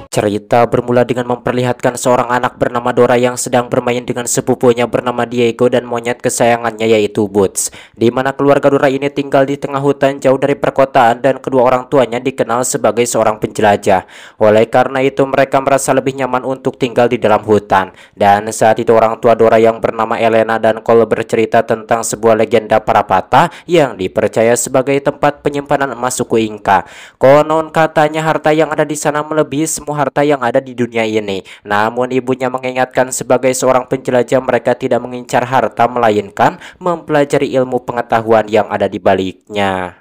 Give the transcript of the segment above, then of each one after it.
Cerita bermula dengan memperlihatkan seorang anak bernama Dora yang sedang bermain dengan sepupunya bernama Diego dan monyet kesayangannya yaitu Boots. Di mana keluarga Dora ini tinggal di tengah hutan jauh dari perkotaan dan kedua orang tuanya dikenal sebagai seorang penjelajah. Oleh karena itu mereka merasa lebih nyaman untuk tinggal di dalam hutan. Dan saat itu orang tua Dora yang bernama Elena dan Cole bercerita tentang sebuah legenda para patah yang dipercaya sebagai tempat penyimpanan emas suku Inka. Konon katanya harta yang ada di sana melebihi semua harta yang ada di dunia ini. Namun ibunya mengingatkan sebagai seorang penjelajah mereka tidak mengincar harta melainkan mempelajari ilmu pengetahuan yang ada di baliknya.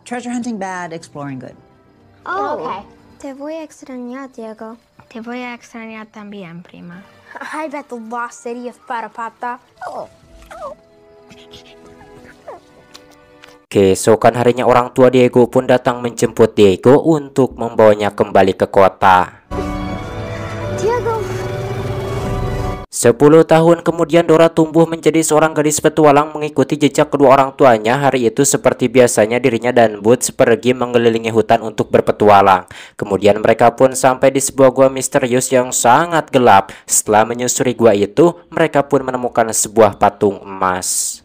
Treasure hunting bad, exploring good. Oh, okay. Te voy a extrañar, Diego. Te voy a extrañar también, prima. I bet the lost city of Parapata. Keesokan harinya orang tua Diego pun datang menjemput Diego untuk membawanya kembali ke kota. Diego. 10 tahun kemudian Dora tumbuh menjadi seorang gadis petualang mengikuti jejak kedua orang tuanya. Hari itu seperti biasanya dirinya dan Boots pergi mengelilingi hutan untuk berpetualang. Kemudian mereka pun sampai di sebuah gua misterius yang sangat gelap. Setelah menyusuri gua itu, mereka pun menemukan sebuah patung emas.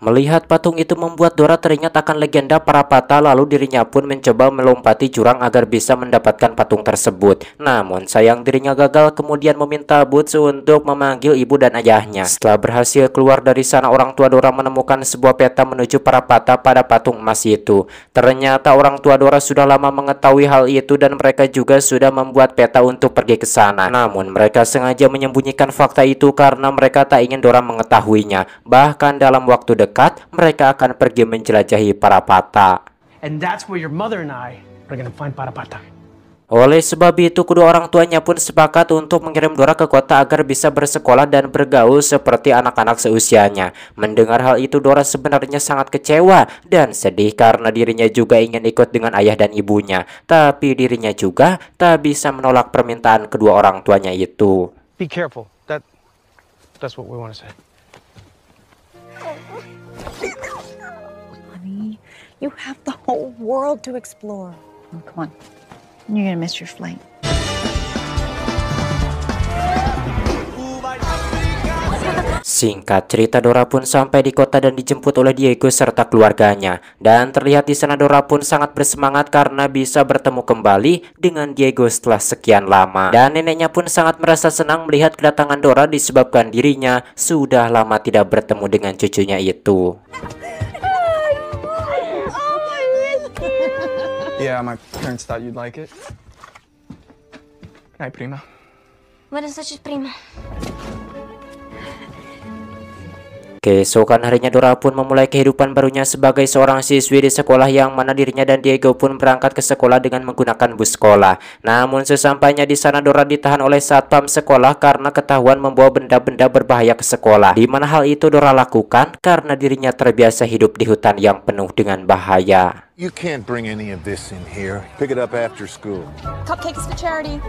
Melihat patung itu membuat Dora teringat akan legenda para patah, lalu dirinya pun mencoba melompati jurang agar bisa mendapatkan patung tersebut. Namun sayang dirinya gagal, kemudian meminta Boots untuk memanggil ibu dan ayahnya. Setelah berhasil keluar dari sana, orang tua Dora menemukan sebuah peta menuju para patah pada patung emas itu. Ternyata orang tua Dora sudah lama mengetahui hal itu dan mereka juga sudah membuat peta untuk pergi ke sana. Namun mereka sengaja menyembunyikan fakta itu karena mereka tak ingin Dora mengetahuinya. Bahkan dalam waktu dekat mereka akan pergi menjelajahi Parapata. And that's where your mother and I are gonna find Parapata. Oleh sebab itu kedua orang tuanya pun sepakat untuk mengirim Dora ke kota agar bisa bersekolah dan bergaul seperti anak-anak seusianya. Mendengar hal itu Dora sebenarnya sangat kecewa dan sedih karena dirinya juga ingin ikut dengan ayah dan ibunya. Tapi dirinya juga tak bisa menolak permintaan kedua orang tuanya itu. Be careful. That's what we want to say. Honey, you have the whole world to explore. Oh, come on. You're gonna miss your flight. Singkat cerita Dora pun sampai di kota dan dijemput oleh Diego serta keluarganya. Dan terlihat di sana Dora pun sangat bersemangat karena bisa bertemu kembali dengan Diego setelah sekian lama. Dan neneknya pun sangat merasa senang melihat kedatangan Dora disebabkan dirinya sudah lama tidak bertemu dengan cucunya itu. Yeah, my parents thought you'd like it. Hi, prima. Buenas noches, prima. Keesokan harinya Dora pun memulai kehidupan barunya sebagai seorang siswi di sekolah, yang mana dirinya dan Diego pun berangkat ke sekolah dengan menggunakan bus sekolah. Namun sesampainya di sana Dora ditahan oleh satpam sekolah karena ketahuan membawa benda-benda berbahaya ke sekolah. Di mana hal itu Dora lakukan karena dirinya terbiasa hidup di hutan yang penuh dengan bahaya. You can't bring any of this in here. Pick it up after school. Cupcakes for charity.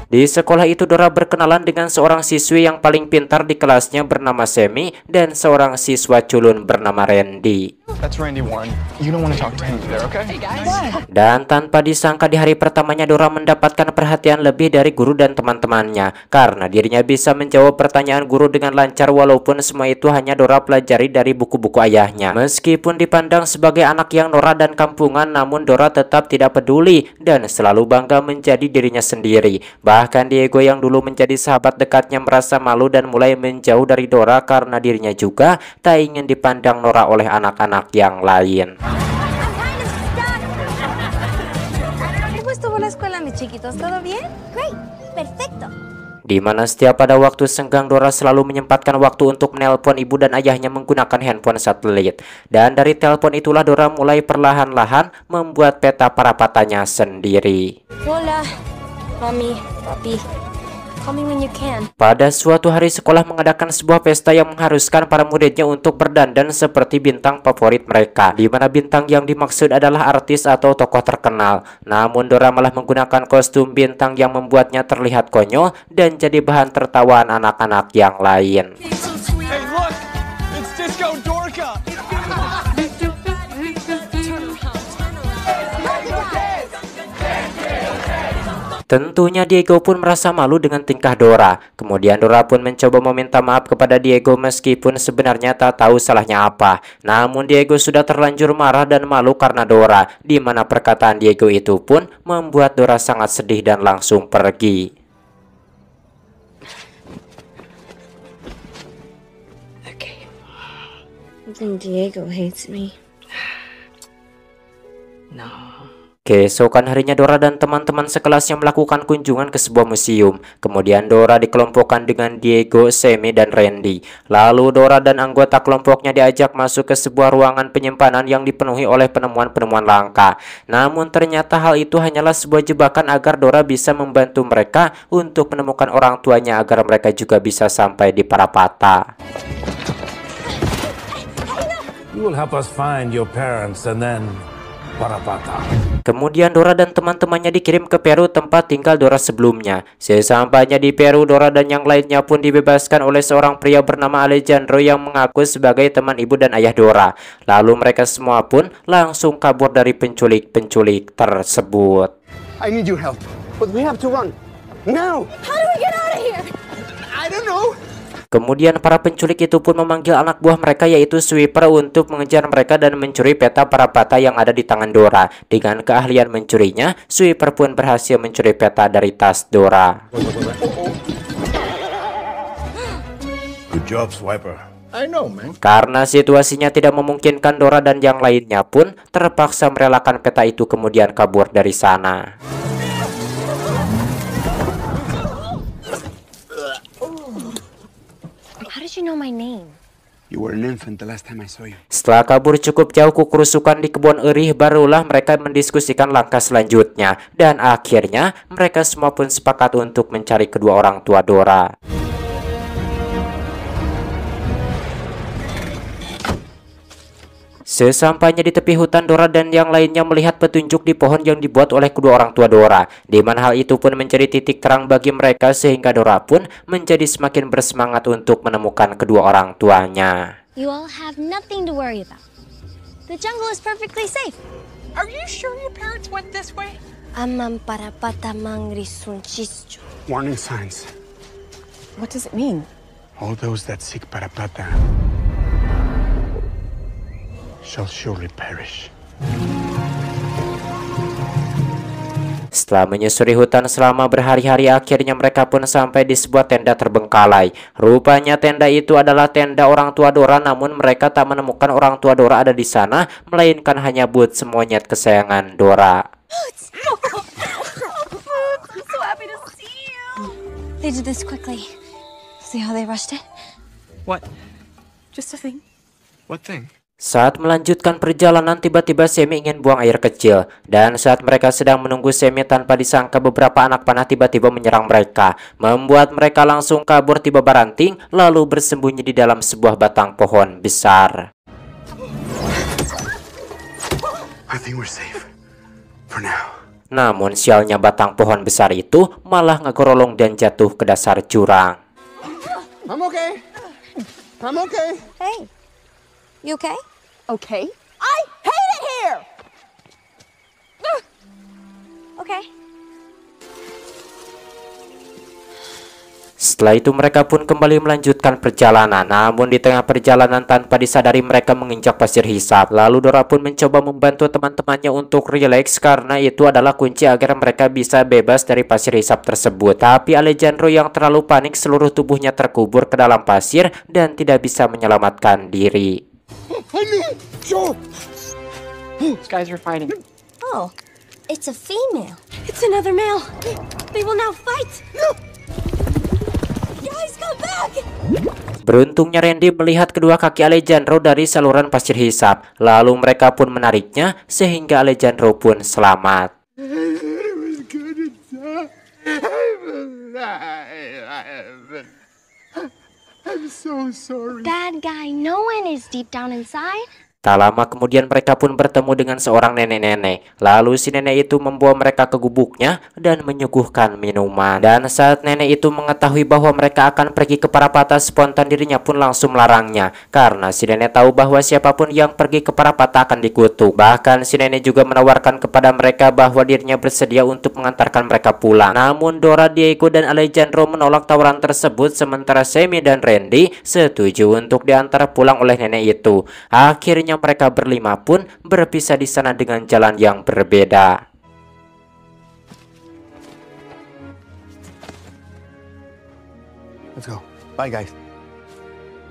Di sekolah itu Dora berkenalan dengan seorang siswi yang paling pintar di kelasnya bernama Semi dan seorang siswa culun bernama Randy. That's Randy 1. You don't want to talk to him either, okay? Hey guys. Dan tanpa disangka di hari pertamanya Dora mendapatkan perhatian lebih dari guru dan teman-temannya karena dirinya bisa menjawab pertanyaan guru dengan lancar walaupun semua itu hanya Dora pelajari dari buku-buku ayahnya. Meskipun dipandang sebagai anak yang norak dan kampungan, namun Dora tetap tidak peduli dan selalu bangga menjadi dirinya sendiri. Bahkan Diego yang dulu menjadi sahabat dekatnya merasa malu dan mulai menjauh dari Dora karena dirinya juga tak ingin dipandang norak oleh anak-anak yang lain. ¿Cómo estuvo la escuela, mis chiquitos? ¿Todo bien? Great. Perfecto. Di mana setiap pada waktu senggang Dora selalu menyempatkan waktu untuk menelpon ibu dan ayahnya menggunakan handphone satelit. Dan dari telepon itulah Dora mulai perlahan-lahan membuat peta Parapatanya sendiri. Hola, mami, papi. Call me when you can. Pada suatu hari sekolah mengadakan sebuah pesta yang mengharuskan para muridnya untuk berdandan seperti bintang favorit mereka, di mana bintang yang dimaksud adalah artis atau tokoh terkenal. Namun Dora malah menggunakan kostum bintang yang membuatnya terlihat konyol dan jadi bahan tertawaan anak-anak yang lain. Tentunya Diego pun merasa malu dengan tingkah Dora. Kemudian Dora pun mencoba meminta maaf kepada Diego meskipun sebenarnya tak tahu salahnya apa. Namun Diego sudah terlanjur marah dan malu karena Dora, di mana perkataan Diego itu pun membuat Dora sangat sedih dan langsung pergi. Okay. I think Diego hates me. No. Keesokan harinya Dora dan teman-teman sekelasnya melakukan kunjungan ke sebuah museum. Kemudian Dora dikelompokkan dengan Diego, Sammy, dan Randy. Lalu Dora dan anggota kelompoknya diajak masuk ke sebuah ruangan penyimpanan yang dipenuhi oleh penemuan-penemuan langka. Namun ternyata hal itu hanyalah sebuah jebakan agar Dora bisa membantu mereka untuk menemukan orang tuanya agar mereka juga bisa sampai di Parapata. You will help us find your parents and then Parapata. Kemudian Dora dan teman-temannya dikirim ke Peru, tempat tinggal Dora sebelumnya. Sesampainya di Peru, Dora dan yang lainnya pun dibebaskan oleh seorang pria bernama Alejandro yang mengaku sebagai teman ibu dan ayah Dora. Lalu mereka semua pun langsung kabur dari penculik-penculik tersebut. I need your help, but we have to run now. How do we get out of here? I don't know. Kemudian para penculik itu pun memanggil anak buah mereka yaitu Sweeper untuk mengejar mereka dan mencuri peta Parapata yang ada di tangan Dora. Dengan keahlian mencurinya, Sweeper pun berhasil mencuri peta dari tas Dora. Good job, Swiper. I know, man. Karena situasinya tidak memungkinkan, Dora dan yang lainnya pun terpaksa merelakan peta itu kemudian kabur dari sana. How did you know my name? You were an infant the last time I saw you. Setelah kabur cukup jauh ke kerusukan di kebun Erih, barulah mereka mendiskusikan langkah selanjutnya. Dan akhirnya mereka semua pun sepakat untuk mencari kedua orang tua Dora. Sesampainya di tepi hutan, Dora dan yang lainnya melihat petunjuk di pohon yang dibuat oleh kedua orang tua Dora, di mana hal itu pun menjadi titik terang bagi mereka sehingga Dora pun menjadi semakin bersemangat untuk menemukan kedua orang tuanya. You all have nothing to worry about. The jungle is perfectly safe. Are you sure your parents went this way? Amam Parapata mangrisunchicho. Warning signs. What does it mean? All those that seek Parapata shall surely perish. Setelah menyusuri hutan selama berhari-hari, akhirnya mereka pun sampai di sebuah tenda terbengkalai. Rupanya tenda itu adalah tenda orang tua Dora, namun mereka tak menemukan orang tua Dora ada di sana, melainkan hanya Boots, monyet kesayangan Dora. I'm so happy to see you. They did this quickly. See how they rushed it? What? Just a thing. What thing? Saat melanjutkan perjalanan, tiba-tiba Sammy ingin buang air kecil. Dan saat mereka sedang menunggu Sammy, tanpa disangka beberapa anak panah tiba-tiba menyerang mereka, membuat mereka langsung kabur tiba baranting, lalu bersembunyi di dalam sebuah batang pohon besar. I think we're safe for now. Namun sialnya, batang pohon besar itu malah ngegerolong dan jatuh ke dasar jurang. I'm okay. I'm okay. Hey, you okay? Okay. I hate it here! Okay. Setelah itu mereka pun kembali melanjutkan perjalanan. Namun di tengah perjalanan, tanpa disadari mereka menginjak pasir hisap. Lalu Dora pun mencoba membantu teman-temannya untuk rileks, karena itu adalah kunci agar mereka bisa bebas dari pasir hisap tersebut. Tapi Alejandro yang terlalu panik, seluruh tubuhnya terkubur ke dalam pasir dan tidak bisa menyelamatkan diri. These guys are fighting. Oh, it's a female. It's another male. They will now fight. Guys, come back! Beruntungnya Randy melihat kedua kaki Alejandro dari saluran pasir hisap. Lalu mereka pun menariknya sehingga Alejandro pun selamat. I'm so sorry. Bad guy, no one is deep down inside. Tak lama kemudian mereka pun bertemu dengan seorang nenek-nenek. Lalu si nenek itu membawa mereka ke gubuknya dan menyuguhkan minuman. Dan saat nenek itu mengetahui bahwa mereka akan pergi ke Parapata, spontan dirinya pun langsung melarangnya. Karena si nenek tahu bahwa siapapun yang pergi ke Parapata akan dikutuk. Bahkan si nenek juga menawarkan kepada mereka bahwa dirinya bersedia untuk mengantarkan mereka pulang. Namun Dora, Diego, dan Alejandro menolak tawaran tersebut, sementara Sammy dan Randy setuju untuk diantar pulang oleh nenek itu. Akhirnya mereka berlima pun berpisah di sana dengan jalan yang berbeda. Let's go. Bye, guys.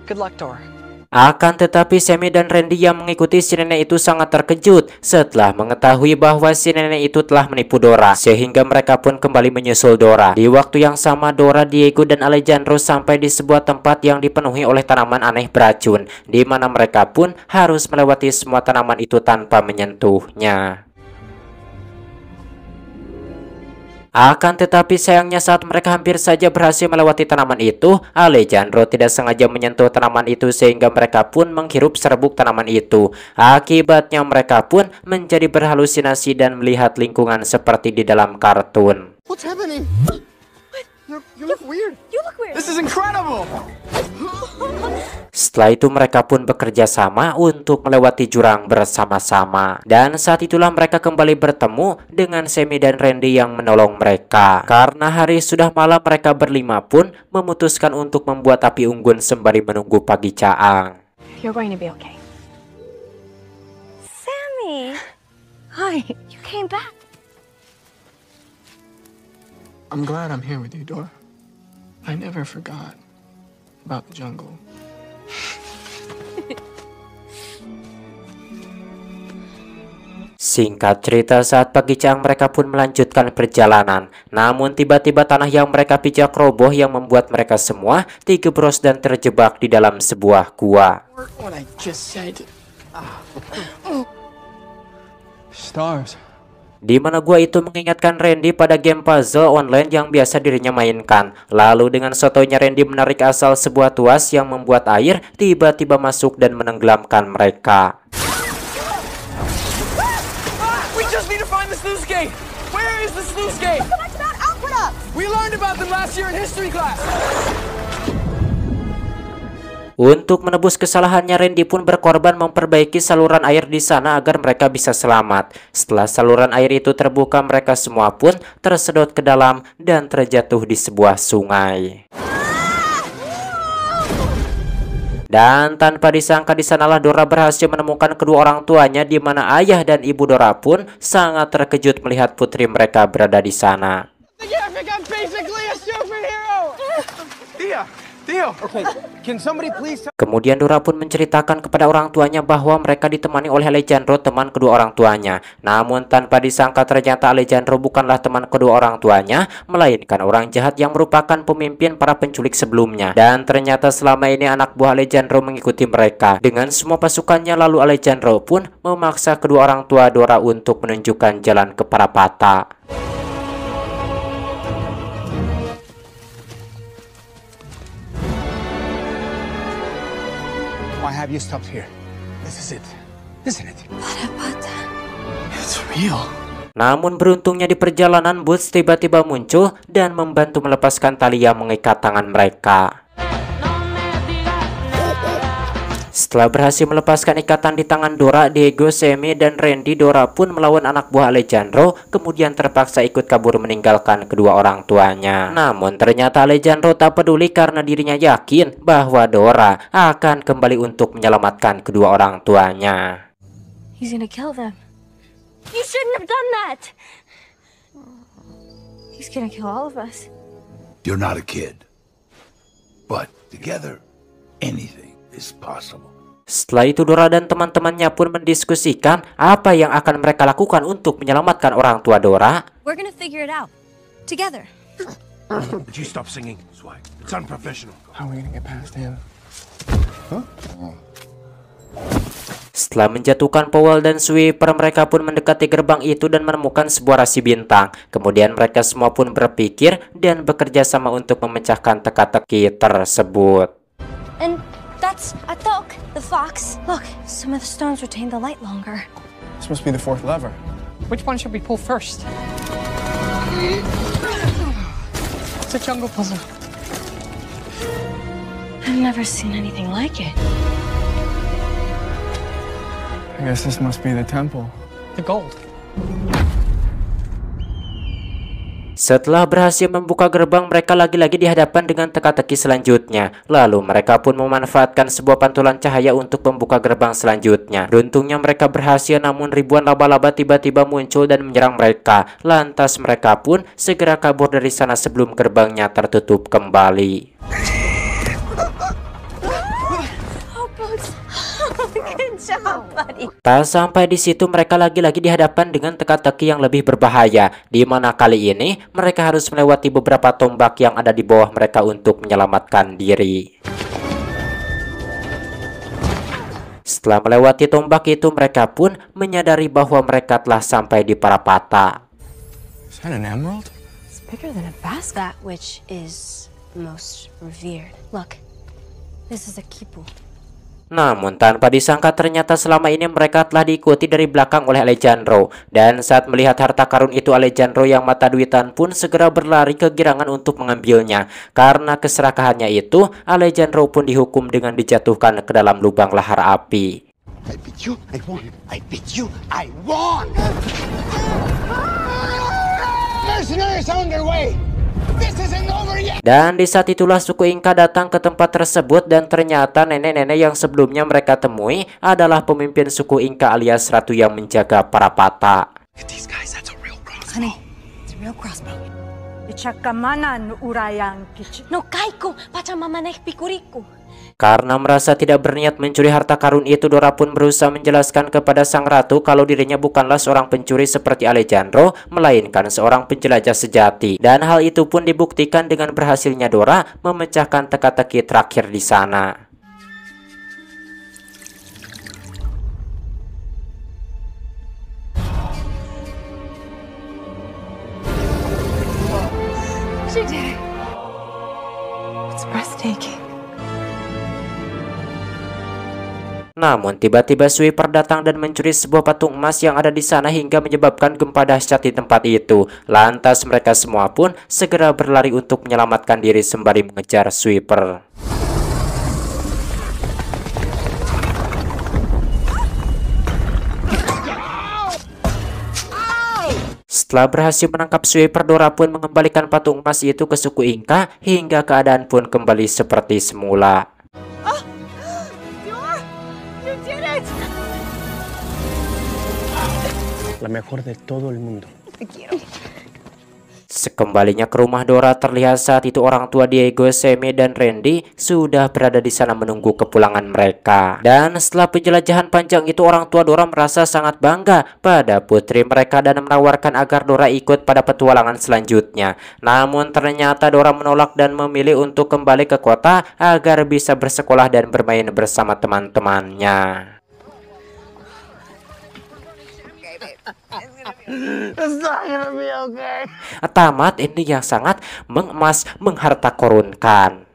Good luck, Dora. Akan tetapi Sammy dan Randy yang mengikuti si nenek itu sangat terkejut setelah mengetahui bahwa si nenek itu telah menipu Dora, sehingga mereka pun kembali menyusul Dora. Di waktu yang sama, Dora, Diego, dan Alejandro sampai di sebuah tempat yang dipenuhi oleh tanaman aneh beracun, di mana mereka pun harus melewati semua tanaman itu tanpa menyentuhnya. Akan tetapi sayangnya saat mereka hampir saja berhasil melewati tanaman itu, Alejandro tidak sengaja menyentuh tanaman itu sehingga mereka pun menghirup serbuk tanaman itu. Akibatnya mereka pun menjadi berhalusinasi dan melihat lingkungan seperti di dalam kartun. What's happening? You look weird. You look weird. This is incredible! Setelah itu mereka pun bekerja sama untuk melewati jurang bersama-sama. Dan saat itulah mereka kembali bertemu dengan Sammy dan Randy yang menolong mereka. Karena hari sudah malam, mereka berlima pun memutuskan untuk membuat api unggun sembari menunggu pagi caang. You're going to be okay. Sammy, Hi. you came back. I'm glad I'm here with you, Dora. I never forgot about the jungle. Singkat cerita, saat pagi caang mereka pun melanjutkan perjalanan. Namun tiba-tiba tanah yang mereka pijak roboh yang membuat mereka semua terjerumus dan terjebak di dalam sebuah gua. What I just said. Stars. Di mana gua itu mengingatkan Randy pada game puzzle online yang biasa dirinya mainkan. Lalu dengan sotonya Randy menarik asal sebuah tuas yang membuat air tiba-tiba masuk dan menenggelamkan mereka. We just need to find the sluice gate! Where is the sluice gate? So much about aqueducts! We learned about them last year in history class! Untuk menebus kesalahannya, Randy pun berkorban memperbaiki saluran air di sana agar mereka bisa selamat. Setelah saluran air itu terbuka, mereka semua pun tersedot ke dalam dan terjatuh di sebuah sungai. Dan tanpa disangka di sanalah Dora berhasil menemukan kedua orang tuanya, di mana ayah dan ibu Dora pun sangat terkejut melihat putri mereka berada di sana. I'm basically a superhero! Theo, okay, can somebody please... Kemudian Dora pun menceritakan kepada orang tuanya bahwa mereka ditemani oleh Alejandro, teman kedua orang tuanya. Namun tanpa disangka ternyata Alejandro bukanlah teman kedua orang tuanya, melainkan orang jahat yang merupakan pemimpin para penculik sebelumnya. Dan ternyata selama ini anak buah Alejandro mengikuti mereka dengan semua pasukannya. Lalu Alejandro pun memaksa kedua orang tua Dora untuk menunjukkan jalan ke Parapata. Why have you stopped here? This is it, isn't it? It's real. Namun beruntungnya di perjalanan, Boots tiba-tiba muncul dan membantu melepaskan tali yang mengikat tangan mereka. Setelah berhasil melepaskan ikatan di tangan Dora, Diego, Sammy, dan Randy, Dora pun melawan anak buah Alejandro, kemudian terpaksa ikut kabur meninggalkan kedua orang tuanya. Namun ternyata Alejandro tak peduli karena dirinya yakin bahwa Dora akan kembali untuk menyelamatkan kedua orang tuanya. He's gonna kill them. You shouldn't have done that. He's gonna kill all of us. You're not a kid. But together, anything is possible. Setelah itu Dora dan teman-temannya pun mendiskusikan apa yang akan mereka lakukan untuk menyelamatkan orang tua Dora. We're gonna figure it out together. Did you stop singing, Swag? It's unprofessional. How are we gonna get past him? Setelah menjatuhkan Powell dan Sweeper, mereka pun mendekati gerbang itu dan menemukan sebuah rasi bintang. Kemudian mereka semua pun berpikir dan bekerja sama untuk memecahkan teka-teki tersebut. And that's That's a dog. The fox. Look, some of the stones retain the light longer. This must be the fourth lever. Which one should we pull first? It's a jungle puzzle. I've never seen anything like it. I guess this must be the temple. The gold. Setelah berhasil membuka gerbang, mereka lagi-lagi dihadapkan dengan teka-teki selanjutnya. Lalu mereka pun memanfaatkan sebuah pantulan cahaya untuk membuka gerbang selanjutnya. Beruntungnya mereka berhasil, namun ribuan laba-laba tiba-tiba muncul dan menyerang mereka. Lantas mereka pun segera kabur dari sana sebelum gerbangnya tertutup kembali. Tak sampai di situ, mereka lagi-lagi dihadapkan dengan teka-teki yang lebih berbahaya, di mana kali ini mereka harus melewati beberapa tombak yang ada di bawah mereka untuk menyelamatkan diri. Setelah melewati tombak itu, mereka pun menyadari bahwa mereka telah sampai di Parapata. Is that an emerald? It's bigger than a basket. That which is most revered. Look, this is a quipu. Namun tanpa disangka ternyata selama ini mereka telah diikuti dari belakang oleh Alejandro. Dan saat melihat harta karun itu, Alejandro yang mata duitan pun segera berlari kegirangan untuk mengambilnya. Karena keserakahannya itu, Alejandro pun dihukum dengan dijatuhkan ke dalam lubang lahar api. I beat you, I won. I beat you, I won. Mercenaries are on their way. This isn't over yet. Dan di saat itulah suku Inka datang ke tempat tersebut, dan ternyata nenek-nenek yang sebelumnya mereka temui adalah pemimpin suku Inka alias ratu yang menjaga Parapata. These guys, that's a real crossbow. Honey, it's a real crossbow. No kaiko, pachamamanek pikuriku. Karena merasa tidak berniat mencuri harta karun itu, Dora pun berusaha menjelaskan kepada sang ratu kalau dirinya bukanlah seorang pencuri seperti Alejandro, melainkan seorang penjelajah sejati. Dan hal itu pun dibuktikan dengan berhasilnya Dora memecahkan teka-teki terakhir di sana. She did it. It's breathtaking. Namun tiba-tiba sweeper datang dan mencuri sebuah patung emas yang ada di sana hingga menyebabkan gempa dahsyat di tempat itu. Lantas mereka semua pun segera berlari untuk menyelamatkan diri sembari mengejar sweeper. Setelah berhasil menangkap sweeper, Dora pun mengembalikan patung emas itu ke suku Inka hingga keadaan pun kembali seperti semula. La mejor de todo el mundo. Sekembalinya ke rumah Dora, terlihat saat itu orang tua Diego, Sammy, dan Randy sudah berada di sana menunggu kepulangan mereka. Dan setelah penjelajahan panjang itu, orang tua Dora merasa sangat bangga pada putri mereka dan menawarkan agar Dora ikut pada petualangan selanjutnya. Namun ternyata Dora menolak dan memilih untuk kembali ke kota agar bisa bersekolah dan bermain bersama teman-temannya. It's not gonna be okay. Tamat ini yang sangat mengemas mengharta korunkan.